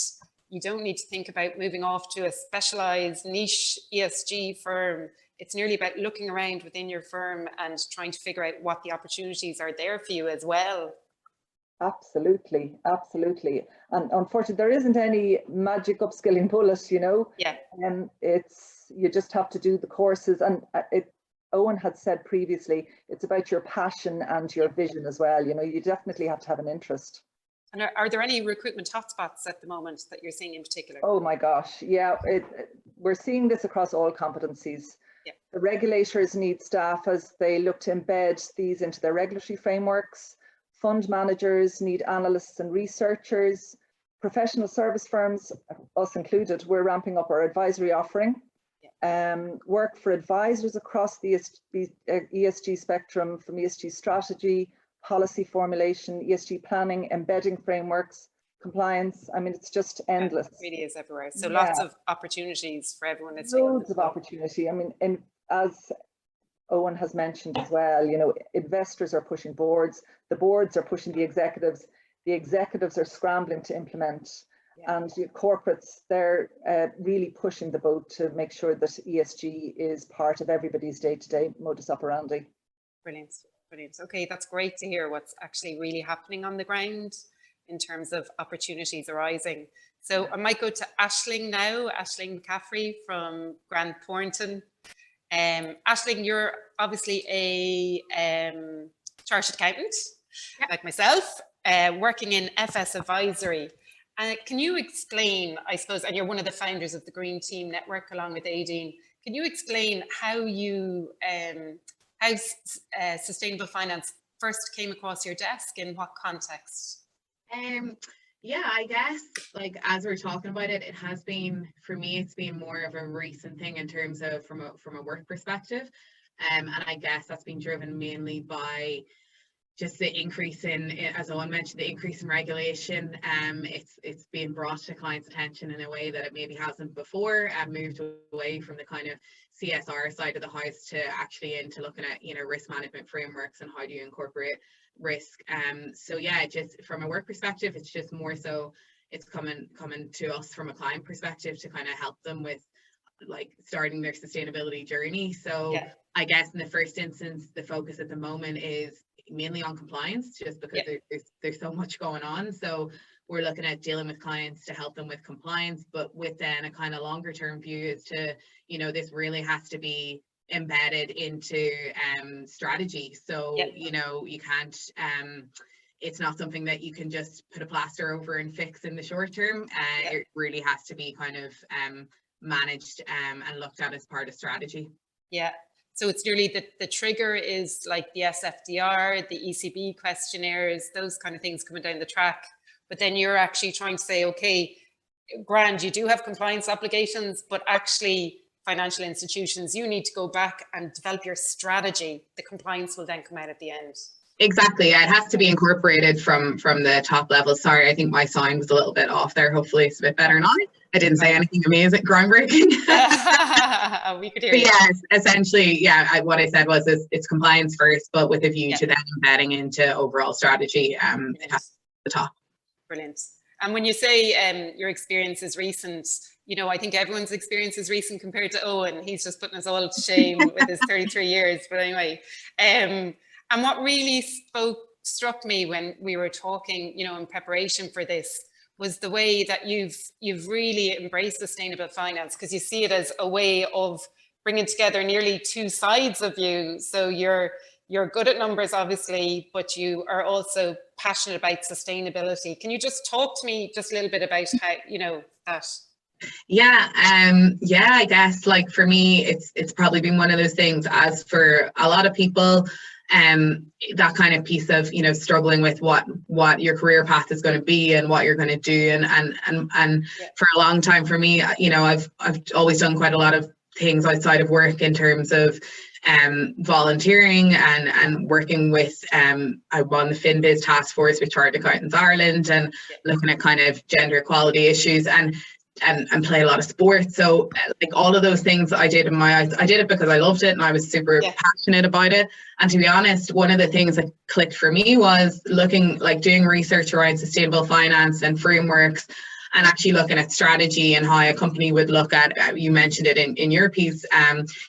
you don't need to think about moving off to a specialized niche ESG firm. It's nearly about looking around within your firm and trying to figure out what the opportunities are there for you as well. Absolutely, absolutely. And unfortunately, there isn't any magic upskilling bullet, you know. Yeah. You just have to do the courses. And Owen had said previously, it's about your passion and your vision as well. You know, you definitely have to have an interest. And are there any recruitment hotspots at the moment that you're seeing in particular? Oh my gosh, yeah. We're seeing this across all competencies. Yeah. The regulators need staff as they look to embed these into their regulatory frameworks. Fund managers need analysts and researchers. Professional service firms, us included, we're ramping up our advisory offering. Work for advisors across the ESG spectrum, from ESG strategy, policy formulation, ESG planning, embedding frameworks, compliance. I mean, it's just endless. It really is everywhere. So lots of opportunities for everyone that's loads of opportunity. I mean, and as Owen has mentioned as well, you know, investors are pushing boards, the boards are pushing the executives. the executives are scrambling to implement, and the corporates, they're really pushing the boat to make sure that ESG is part of everybody's day-to-day modus operandi. Brilliant, brilliant. Okay, that's great to hear what's actually really happening on the ground in terms of opportunities arising. So I might go to Aisling now, Aisling Mccaffrey from Grant Thornton. Aisling, you're obviously a chartered accountant, like myself, working in FS Advisory. Can you explain, I suppose, and you're one of the founders of the Green Team Network along with Aideen, can you explain how you, how sustainable finance first came across your desk, in what context? Yeah, I guess, like, as we're talking about it, it has been, for me, it's been more of a recent thing in terms of from a work perspective. And I guess that's been driven mainly by just the increase in, as Owen mentioned, the increase in regulation. It's being brought to clients' attention in a way that it maybe hasn't before, and moved away from the kind of CSR side of the house to actually into looking at, you know, risk management frameworks and how do you incorporate risk. So yeah, just from a work perspective, it's just more so it's coming to us from a client perspective to kind of help them with like starting their sustainability journey. So I guess in the first instance, the focus at the moment is mainly on compliance, just because there's so much going on. So we're looking at dealing with clients to help them with compliance, but with then a kind of longer term view as to, you know, this really has to be embedded into strategy. So you know, you can't it's not something that you can just put a plaster over and fix in the short term. It really has to be kind of managed and looked at as part of strategy. So it's really the trigger is like the SFDR, the ECB questionnaires, those kind of things coming down the track. But then you're actually trying to say, okay, grand, you do have compliance obligations, but actually financial institutions, you need to go back and develop your strategy. The compliance will then come out at the end. Exactly. It has to be incorporated from the top level. Sorry, I think my sound was a little bit off there. Hopefully it's a bit better now. I didn't say anything amazing, groundbreaking. We could hear you. Yes, essentially, what I said was it's compliance first, but with a view to then embedding into overall strategy at the top. Brilliant. And when you say your experience is recent, you know, I think everyone's experience is recent compared to Owen. He's just putting us all to shame with his 33 years. But anyway, and what really struck me when we were talking, you know, in preparation for this, was the way that you've really embraced sustainable finance, because you see it as a way of bringing together nearly two sides of you. So you're good at numbers, obviously, but you are also passionate about sustainability. Can you just talk to me just a little bit about how, you know, that? I guess, like, for me, it's probably been one of those things, as for a lot of people, that kind of piece of, you know, struggling with what your career path is going to be and what you're going to do, and for a long time, for me, you know, I've always done quite a lot of things outside of work in terms of volunteering and working with I won the FinBiz task force with Chartered Accountants Ireland, and looking at kind of gender equality issues, and play a lot of sports. So like all of those things I did I did it because I loved it and I was super passionate about it. And to be honest, one of the things that clicked for me was doing research around sustainable finance and frameworks, and actually looking at strategy and how a company would look at, you mentioned it in your piece,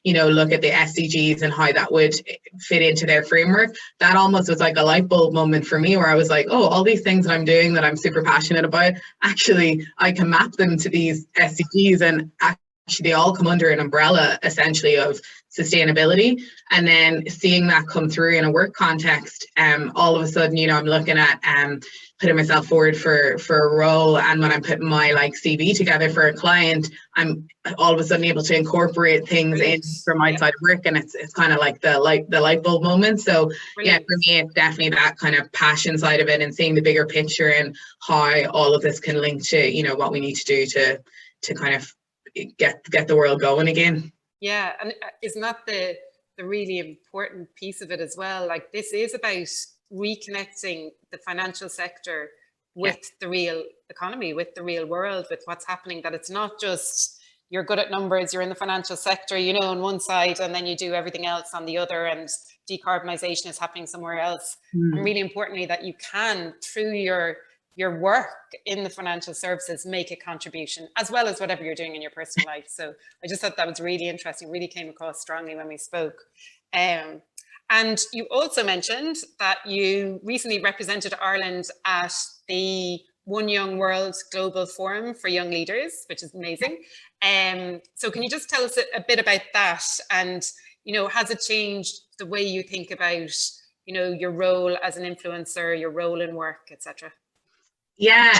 you know, look at the SDGs and how that would fit into their framework. That almost was like a light bulb moment for me, where I was like, oh, all these things that I'm doing that I'm super passionate about, actually I can map them to these SDGs, and actually they all come under an umbrella essentially of sustainability. And then seeing that come through in a work context, all of a sudden, you know, I'm looking at putting myself forward for a role, and when I'm putting my CV together for a client, I'm all of a sudden able to incorporate things in from outside of work, and it's kind of like the light bulb moment. So yeah, for me, it's definitely that kind of passion side of it, and seeing the bigger picture and how all of this can link to, you know, what we need to do to kind of get the world going again. Yeah, and isn't that the really important piece of it as well? Like, this is about reconnecting the financial sector with the real economy, with the real world, with what's happening, that it's not just you're good at numbers, you're in the financial sector, you know, on one side, and then you do everything else on the other, and decarbonisation is happening somewhere else. And really importantly, that you can, through your work in the financial services, make a contribution, as well as whatever you're doing in your personal life. So I just thought that was really interesting, really came across strongly when we spoke. And you also mentioned that you recently represented Ireland at the One Young World Global Forum for Young Leaders, which is amazing. So can you just tell us a bit about that? And, you know, has it changed the way you think about, you know, your role as an influencer, your role in work, etc.? Yeah,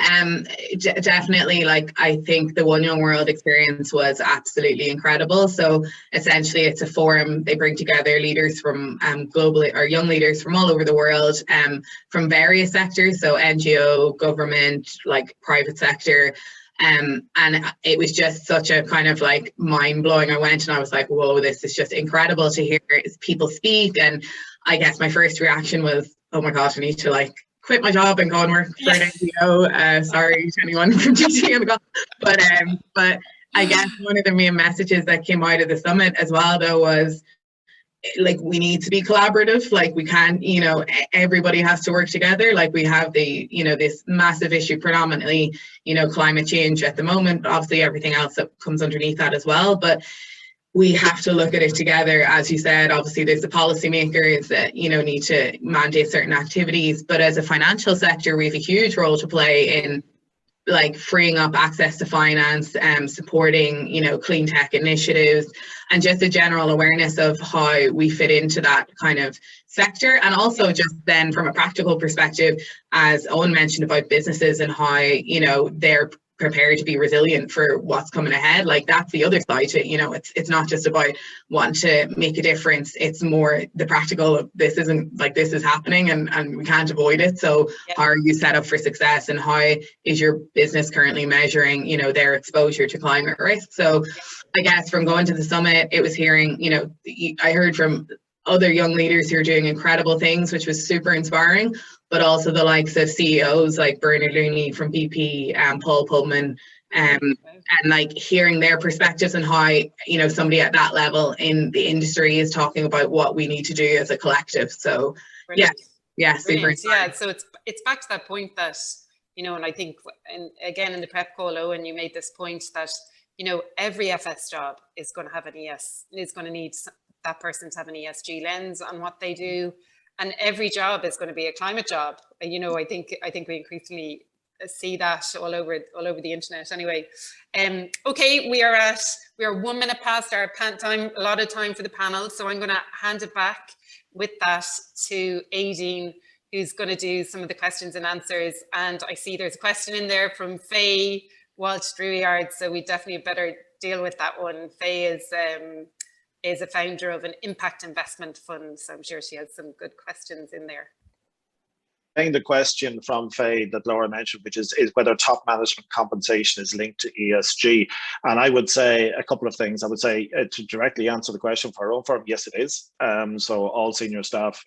definitely. Like, I think the One Young World experience was absolutely incredible. So essentially it's a forum. They bring together leaders from globally, or young leaders from all over the world, from various sectors. So NGO, government, like private sector. And it was just such a kind of like mind blowing. I went and I was like, whoa, this is just incredible to hear people speak. And I guess my first reaction was, oh my gosh, I need to like quit my job and go and work for an NGO. Sorry to anyone from GT on the call. But I guess one of the main messages that came out of the summit as well, though, was like, we need to be collaborative. Like, we can't, you know, everybody has to work together. Like, we have the, you know, this massive issue, predominantly, you know, climate change at the moment, obviously everything else that comes underneath that as well. But we have to look at it together. As you said, obviously there's the policymakers that, you know, need to mandate certain activities, but as a financial sector, we have a huge role to play in like freeing up access to finance, supporting, you know, clean tech initiatives, and just a general awareness of how we fit into that kind of sector. And also just then from a practical perspective, as Owen mentioned about businesses and how, you know, they're prepared to be resilient for what's coming ahead. Like, that's the other side to it. You know, it's not just about wanting to make a difference. It's more the practical of this isn't like, this is happening and we can't avoid it. So how are you set up for success, and how is your business currently measuring, you know, their exposure to climate risk? So I guess from going to the summit, it was hearing, you know, I heard from other young leaders who are doing incredible things, which was super inspiring, but also the likes of CEOs like Bernard Looney from BP and Paul Pullman, and like hearing their perspectives and how, you know, somebody at that level in the industry is talking about what we need to do as a collective. So Brilliant. yeah, super inspiring. Yeah, so it's back to that point that, you know, and I think, and again in the prep call, Owen, you made this point that, you know, every FS job is going to have an is going to need that person to have an ESG lens on what they do, and every job is going to be a climate job. You know, I think we increasingly see that all over the internet. Anyway, okay, we are 1 minute past our time. A lot of time for the panel, so I'm going to hand it back with that to Aideen, who's going to do some of the questions and answers. And I see there's a question in there from Fahey Walsh Drewiyard, so we definitely better deal with that one. Fahey is a founder of an impact investment fund, so I'm sure she has some good questions in there. The question from Fahey that Laura mentioned, which is whether top management compensation is linked to ESG. And I would say a couple of things. I would say to directly answer the question for our own firm, yes, it is. So all senior staff,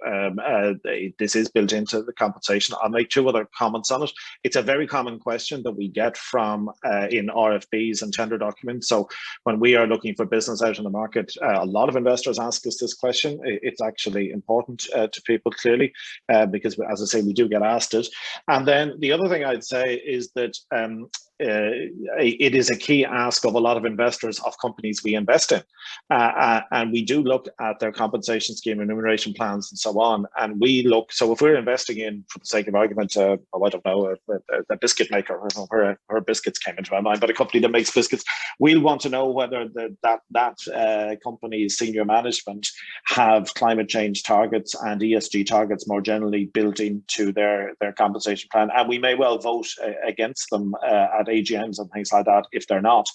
this is built into the compensation. I'll make two other comments on it. It's a very common question that we get from in RFPs and tender documents. So when we are looking for business out in the market, a lot of investors ask us this question. It's actually important to people, clearly, because, as I say, we do get asked it. And then the other thing I'd say is that it is a key ask of a lot of investors of companies we invest in. And we do look at their compensation scheme, remuneration plans, and so on. And we look, so if we're investing in, for the sake of argument, I don't know, a biscuit maker, her biscuits came into my mind, but a company that makes biscuits, we'll want to know whether that company's senior management have climate change targets and ESG targets more generally built into their compensation plan. And we may well vote against them at AGMs and things like that if they're not.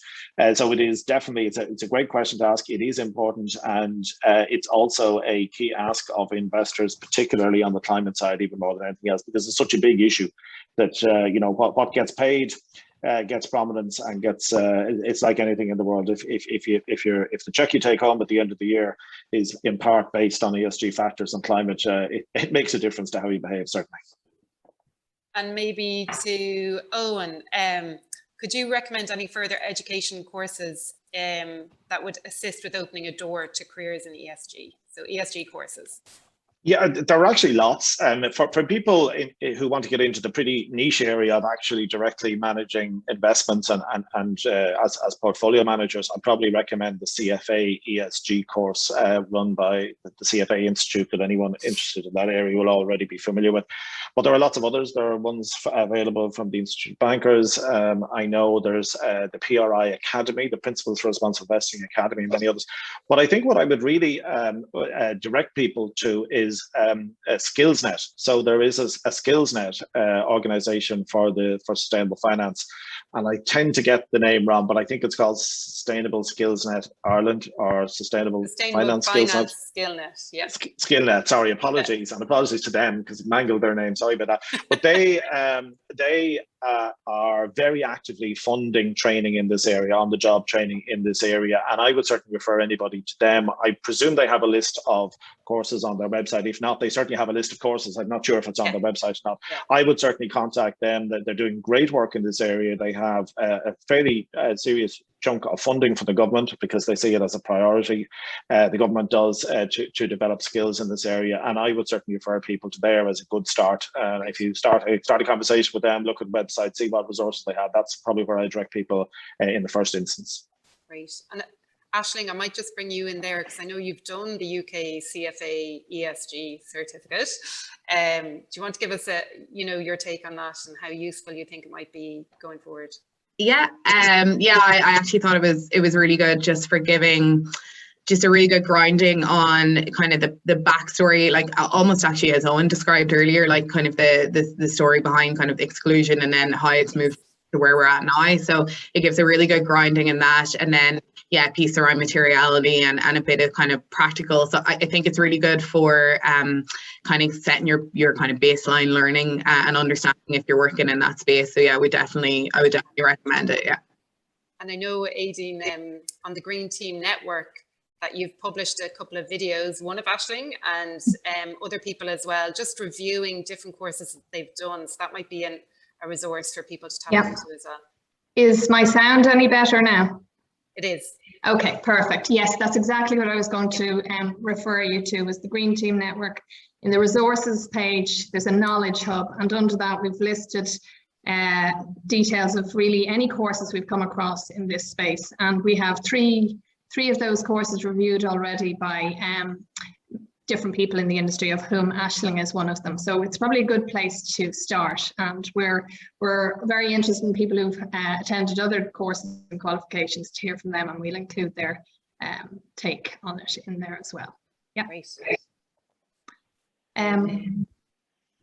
So it is definitely, it's a great question to ask. It is important, and it's also a key ask of investors, particularly on the climate side, even more than anything else, because it's such a big issue that you know, what gets paid gets prominence and gets it's like anything in the world. If the check you take home at the end of the year is in part based on ESG factors and climate, it makes a difference to how you behave, certainly. And maybe to Owen, could you recommend any further education courses that would assist with opening a door to careers in ESG? So ESG courses. Yeah, there are actually lots. For people who want to get into the pretty niche area of actually directly managing investments and as portfolio managers, I'd probably recommend the CFA ESG course run by the CFA Institute that anyone interested in that area will already be familiar with. But there are lots of others. There are ones available from the Institute Bankers. I know there's the PRI Academy, the Principles for Responsible Investing Academy, and many others. But I think what I would really direct people to is a SkillsNet. So there is a SkillsNet organization for sustainable finance, and I tend to get the name wrong, but I think it's called Sustainable SkillsNet Ireland or Sustainable Finance SkillsNet. Yeah. SkillsNet. Sorry, apologies, and apologies to them because it mangled their name. Sorry about that. But they are very actively funding training in this area, on-the-job training in this area, and I would certainly refer anybody to them. I presume they have a list of courses on their website. If not, they certainly have a list of courses. I'm not sure if it's on their website or not. Yeah. I would certainly contact them. They're doing great work in this area. They have a fairly serious chunk of funding from the government because they see it as a priority. The government does to develop skills in this area, and I would certainly refer people to there as a good start. If you start a conversation with them, look at the website, see what resources they have. That's probably where I direct people in the first instance. Great. And Aisling, I might just bring you in there because I know you've done the UK CFA ESG certificate. Do you want to give us your take on that and how useful you think it might be going forward? Yeah, I actually thought it was really good just for giving just a really good grounding on kind of the backstory, like almost actually as Owen described earlier, like kind of the story behind kind of exclusion and then how it's moved to where we're at now. So it gives a really good grounding in that, and then a piece around materiality and a bit of kind of practical. So I think it's really good for kind of setting your kind of baseline learning and understanding if you're working in that space. So yeah, I would definitely recommend it. Yeah. And I know, Aideen, on the Green Team Network that you've published a couple of videos, one of Aisling and other people as well, just reviewing different courses that they've done. So that might be a resource for people to tap into as well. Is my sound any better now? It is. Okay, perfect. Yes, that's exactly what I was going to refer you to, was the Green Team Network. In the resources page, there's a knowledge hub, and under that we've listed details of really any courses we've come across in this space. And we have three of those courses reviewed already by different people in the industry, of whom Aisling is one of them. So it's probably a good place to start. And we're very interested in people who've attended other courses and qualifications to hear from them, and we'll include their take on it in there as well. Yeah. Great.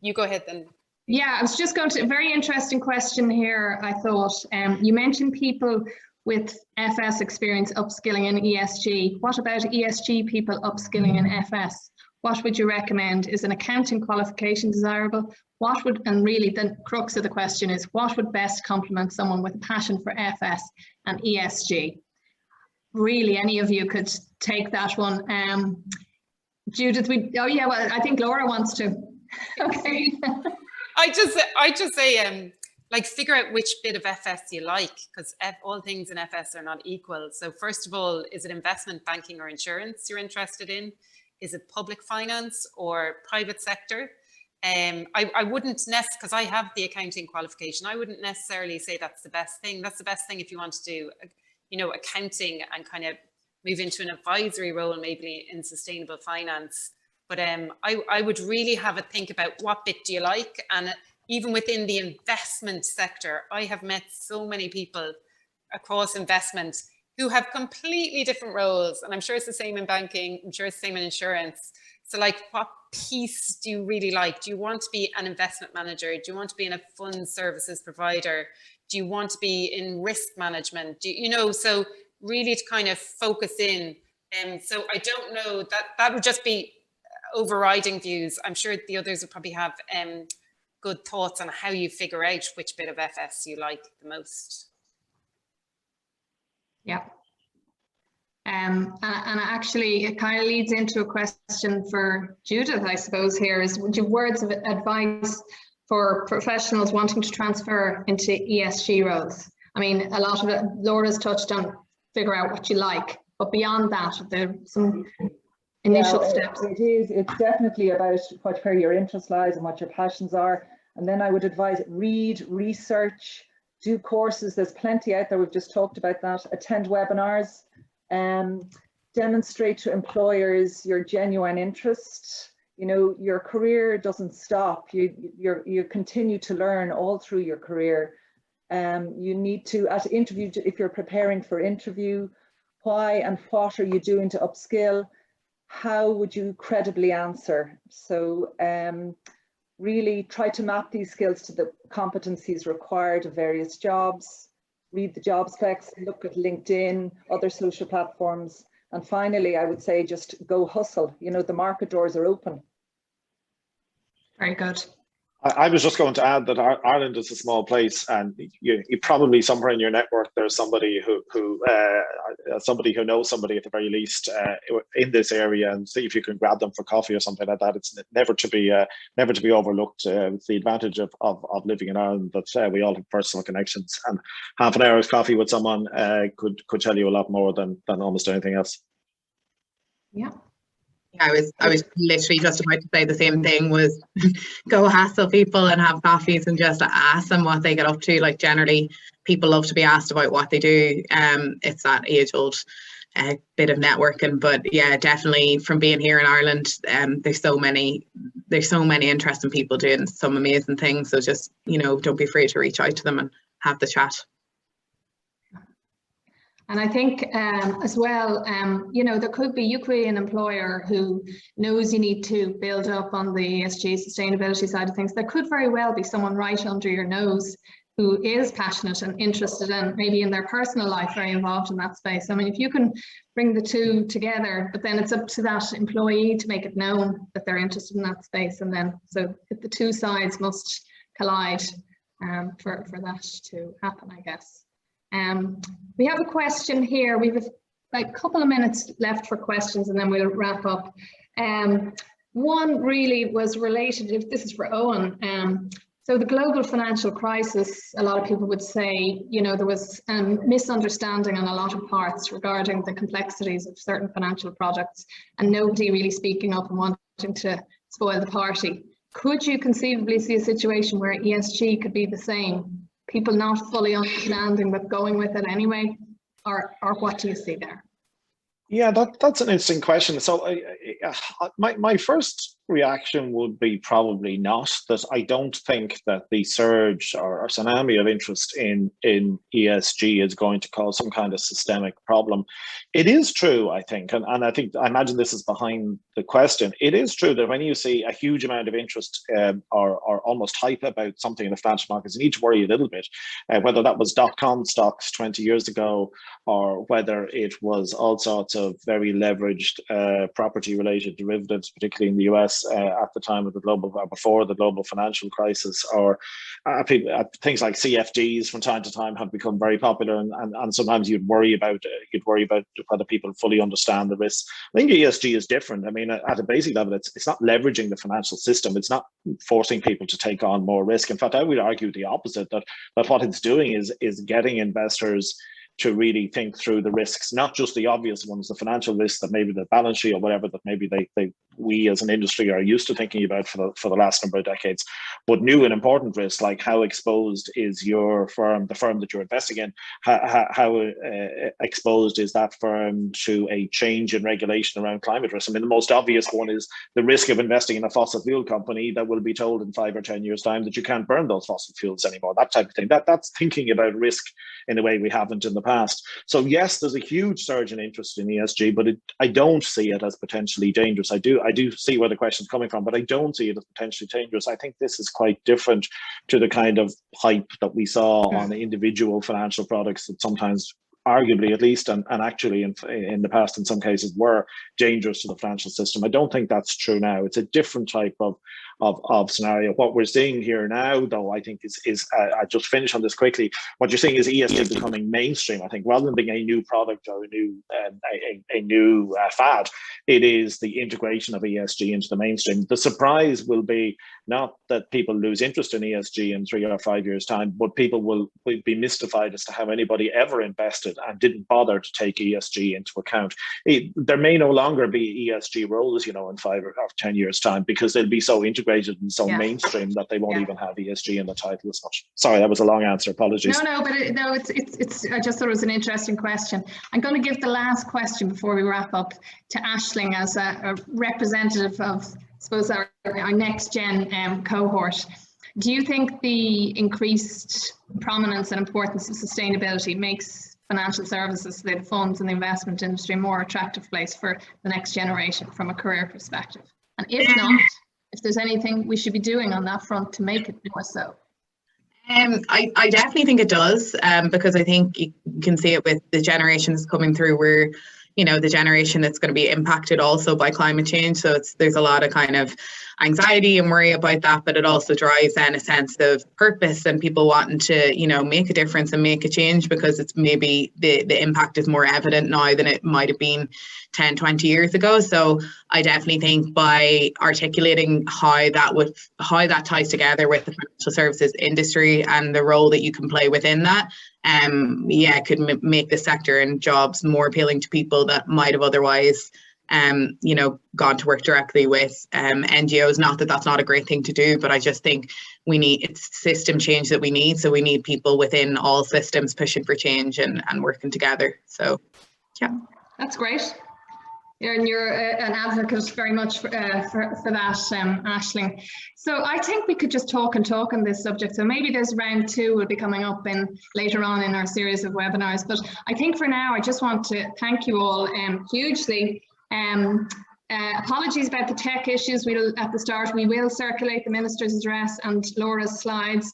You go ahead then. Yeah, I was just going to, a very interesting question here, I thought. You mentioned people with FS experience upskilling in ESG. What about ESG people upskilling in FS? What would you recommend? Is an accounting qualification desirable? What would, and really the crux of the question is, what would best complement someone with a passion for FS and ESG? Really, any of you could take that one. Judith, I think Laura wants to. Okay. I just say, like, figure out which bit of FS you like, because all things in FS are not equal. So first of all, is it investment banking or insurance you're interested in? Is it public finance or private sector? I wouldn't because I have the accounting qualification. I wouldn't necessarily say that's the best thing. That's the best thing if you want to do, accounting and kind of move into an advisory role, maybe in sustainable finance. But I would really have a think about what bit do you like. And even within the investment sector, I have met so many people across investment who have completely different roles. And I'm sure it's the same in banking. I'm sure it's the same in insurance. So like, what piece do you really like? Do you want to be an investment manager? Do you want to be in a fund services provider? Do you want to be in risk management? So really to kind of focus in. So I don't know, that would just be overriding views. I'm sure the others would probably have good thoughts on how you figure out which bit of FS you like the most. Yeah. And actually it kind of leads into a question for Judith, I suppose, here is, would you have words of advice for professionals wanting to transfer into ESG roles? I mean, a lot of it, Laura's touched on, figure out what you like, but beyond that, there's some initial steps? It is. It's definitely about where your interest lies and what your passions are. And then I would advise read, research, do courses. There's plenty out there. We've just talked about that. Attend webinars, demonstrate to employers your genuine interest. You know, your career doesn't stop. You continue to learn all through your career. You need to, at interview, if you're preparing for interview, why and what are you doing to upskill? How would you credibly answer? So really try to map these skills to the competencies required of various jobs, read the job specs, look at LinkedIn, other social platforms. And finally, I would say just go hustle. You know, the market doors are open. Very good. I was just going to add that Ireland is a small place, and you probably somewhere in your network there's somebody who knows somebody at the very least in this area, and see if you can grab them for coffee or something like that. It's never to be overlooked. It's the advantage of living in Ireland that we all have personal connections, and half an hour's coffee with someone could tell you a lot more than almost anything else. Yeah. I was literally just about to say the same thing, was go hassle people and have coffees and just ask them what they get up to. Like, generally people love to be asked about what they do. It's that age old bit of networking, but yeah, definitely from being here in Ireland, there's so many interesting people doing some amazing things. So just, you know, don't be afraid to reach out to them and have the chat. And I think as well, you know, you could be an employer who knows you need to build up on the ESG sustainability side of things. There could very well be someone right under your nose who is passionate and interested in, maybe in their personal life, very involved in that space. I mean, if you can bring the two together, but then it's up to that employee to make it known that they're interested in that space. And then, so the two sides must collide for that to happen, I guess. We have a question here. We have a couple of minutes left for questions and then we'll wrap up. One really was related, if this is for Owen. So the global financial crisis, a lot of people would say, you know, there was misunderstanding on a lot of parts regarding the complexities of certain financial products and nobody really speaking up and wanting to spoil the party. Could you conceivably see a situation where ESG could be the same? People not fully understanding but going with it anyway, or what do you see there? Yeah, that's an interesting question. So my first reaction would be probably not, that I don't think that the surge or tsunami of interest in ESG is going to cause some kind of systemic problem. It is true, I think, and I imagine this is behind the question. It is true that when you see a huge amount of interest or almost hype about something in the financial markets, you need to worry a little bit, whether that was .com stocks 20 years ago or whether it was all sorts of very leveraged property-related derivatives, particularly in the US at the time of before the global financial crisis, or things like CFDs from time to time have become very popular, and sometimes you'd worry about whether people fully understand the risks. I think ESG is different. I mean, at a basic level, it's not leveraging the financial system. It's not forcing people to take on more risk. In fact, I would argue the opposite, that what it's doing is getting investors to really think through the risks, not just the obvious ones, the financial risks that maybe the balance sheet or whatever that maybe we as an industry are used to thinking about for the last number of decades, but new and important risks like how exposed is your firm, the firm that you're investing in, how exposed is that firm to a change in regulation around climate risk. I mean, the most obvious one is the risk of investing in a fossil fuel company that will be told in 5 or 10 years' time that you can't burn those fossil fuels anymore, that type of thing. That's thinking about risk in a way we haven't in the past. So yes, there's a huge surge in interest in ESG, but I don't see it as potentially dangerous. I do see where the question's coming from, but I don't see it as potentially dangerous. I think this is quite different to the kind of hype that we saw on individual financial products that sometimes, arguably at least, and actually in the past in some cases were dangerous to the financial system. I don't think that's true now. It's a different type of scenario. What we're seeing here now, though, I think is I just finish on this quickly. What you're seeing is ESG becoming mainstream. I think rather than being a new product or a new fad, it is the integration of ESG into the mainstream. The surprise will be not that people lose interest in ESG in 3 or 5 years' time, but people will be mystified as to how anybody ever invested and didn't bother to take ESG into account. There may no longer be ESG roles, you know, in 5 or 10 years time, because they'll be so integrated and so mainstream that they won't even have ESG in the title as much. Sorry, that was a long answer. Apologies. No, but it's. I just thought it was an interesting question. I'm going to give the last question before we wrap up to Aisling as a representative of, I suppose, our next gen cohort. Do you think the increased prominence and importance of sustainability makes financial services, the funds and the investment industry, a more attractive place for the next generation from a career perspective? And if not, if there's anything we should be doing on that front to make it more so? I definitely think it does, because I think you can see it with the generations coming through. We're, you know, the generation that's going to be impacted also by climate change. So there's a lot of kind of anxiety and worry about that, but it also drives then a sense of purpose and people wanting to, you know, make a difference and make a change, because it's maybe the impact is more evident now than it might have been 10, 20 years ago. So I definitely think by articulating how that ties together with the financial services industry and the role that you can play within that, it could make the sector and jobs more appealing to people that might have otherwise you know, gone to work directly with NGOs. Not that that's not a great thing to do, but I just think it's system change that we need. So we need people within all systems pushing for change and working together. So, yeah. That's great. And you're an advocate very much for that, Aisling. So I think we could just talk on this subject. So maybe there's round 2 will be coming up later on in our series of webinars. But I think for now, I just want to thank you all hugely. Apologies about the tech issues at the start. We will circulate the Minister's address and Laura's slides.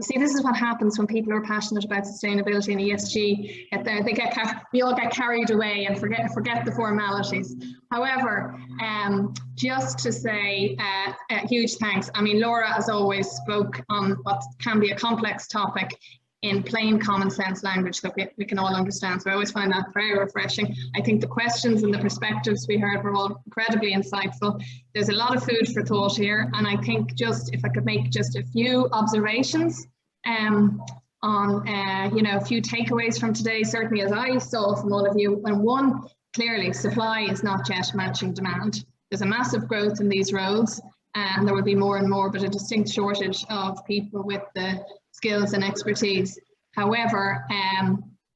See, this is what happens when people are passionate about sustainability and ESG. We all get carried away and forget the formalities. However, just to say a huge thanks. I mean, Laura, as always, spoke on what can be a complex topic in plain common sense language that we can all understand. So I always find that very refreshing. I think the questions and the perspectives we heard were all incredibly insightful. There's a lot of food for thought here. And I think just, if I could make just a few observations on, you know, a few takeaways from today, certainly as I saw from all of you. And one, clearly, supply is not yet matching demand. There's a massive growth in these roles, and there will be more and more, but a distinct shortage of people with the skills and expertise. However,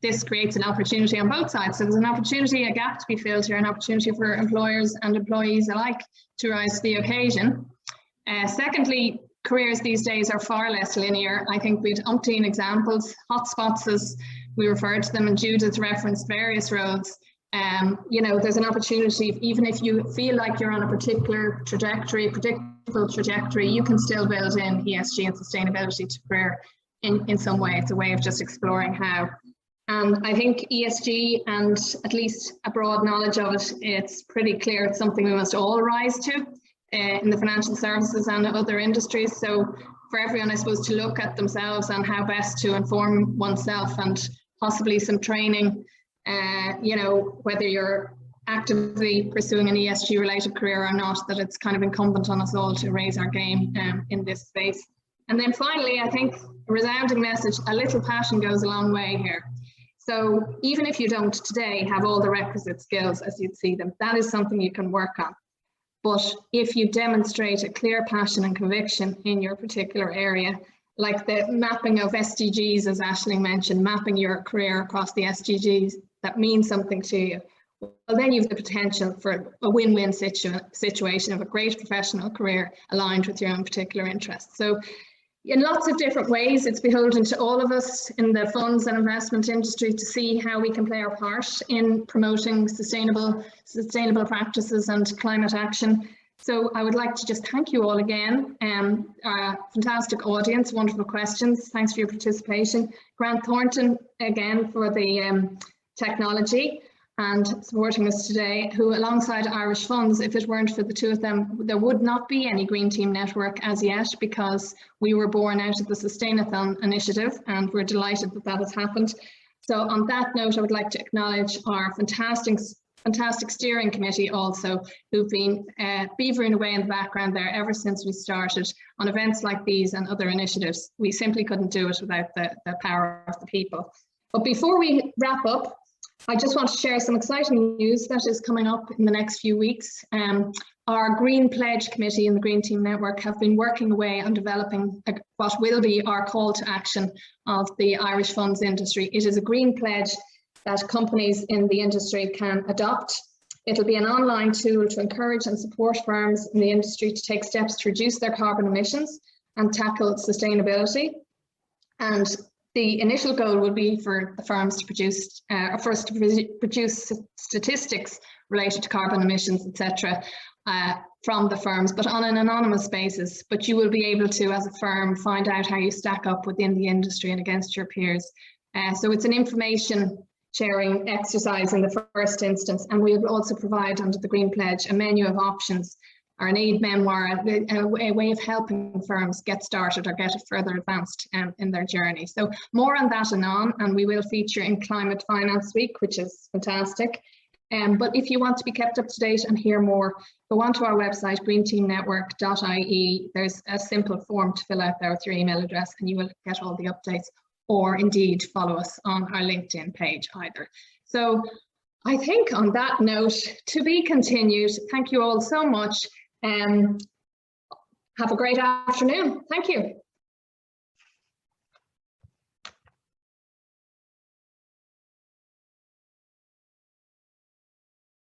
this creates an opportunity on both sides. So there's an opportunity, a gap to be filled here, an opportunity for employers and employees alike to rise to the occasion. Secondly, careers these days are far less linear. I think we'd umpteen examples, hotspots as we referred to them, and Judith referenced various roles. You know, there's an opportunity, even if you feel like you're on a particular trajectory, predictable trajectory, you can still build in ESG and sustainability to career in some way. It's a way of just exploring how. And I think ESG, and at least a broad knowledge of it, it's pretty clear it's something we must all rise to in the financial services and other industries. So for everyone, I suppose, to look at themselves and how best to inform oneself, and possibly some training, you know, whether you're actively pursuing an ESG related career or not, that it's kind of incumbent on us all to raise our game in this space. And then finally, I think a resounding message, a little passion goes a long way here. So even if you don't today have all the requisite skills as you'd see them, that is something you can work on. But if you demonstrate a clear passion and conviction in your particular area, like the mapping of SDGs, as Aisling mentioned, mapping your career across the SDGs, that means something to you, well, then you have the potential for a win-win situation of a great professional career aligned with your own particular interests. So in lots of different ways, it's beholden to all of us in the funds and investment industry to see how we can play our part in promoting sustainable practices and climate action. So I would like to just thank you all again. Fantastic audience, wonderful questions. Thanks for your participation. Grant Thornton again for the technology and supporting us today, who alongside Irish Funds, if it weren't for the two of them, there would not be any Green Team Network as yet, because we were born out of the Sustainathon initiative, and we're delighted that that has happened. So on that note, I would like to acknowledge our fantastic steering committee also, who've been beavering away in the background there ever since we started on events like these and other initiatives. We simply couldn't do it without the power of the people. But before we wrap up, I just want to share some exciting news that is coming up in the next few weeks. Our Green Pledge Committee and the Green Team Network have been working away on developing what will be our call to action of the Irish funds industry. It is a green pledge that companies in the industry can adopt. It'll be an online tool to encourage and support firms in the industry to take steps to reduce their carbon emissions and tackle sustainability. And the initial goal would be for the firms to produce, produce statistics related to carbon emissions, etc., from the firms, but on an anonymous basis. But you will be able to, as a firm, find out how you stack up within the industry and against your peers. So it's an information sharing exercise in the first instance, and we will also provide under the Green Pledge a menu of options, or an aid memoir, a way of helping firms get started or get further advanced in their journey. So more on that anon, and we will feature in Climate Finance Week, which is fantastic. But if you want to be kept up to date and hear more, go onto our website, greenteamnetwork.ie. There's a simple form to fill out there with your email address, and you will get all the updates, or indeed follow us on our LinkedIn page either. So I think on that note, to be continued. Thank you all so much. Have a great afternoon. Thank you.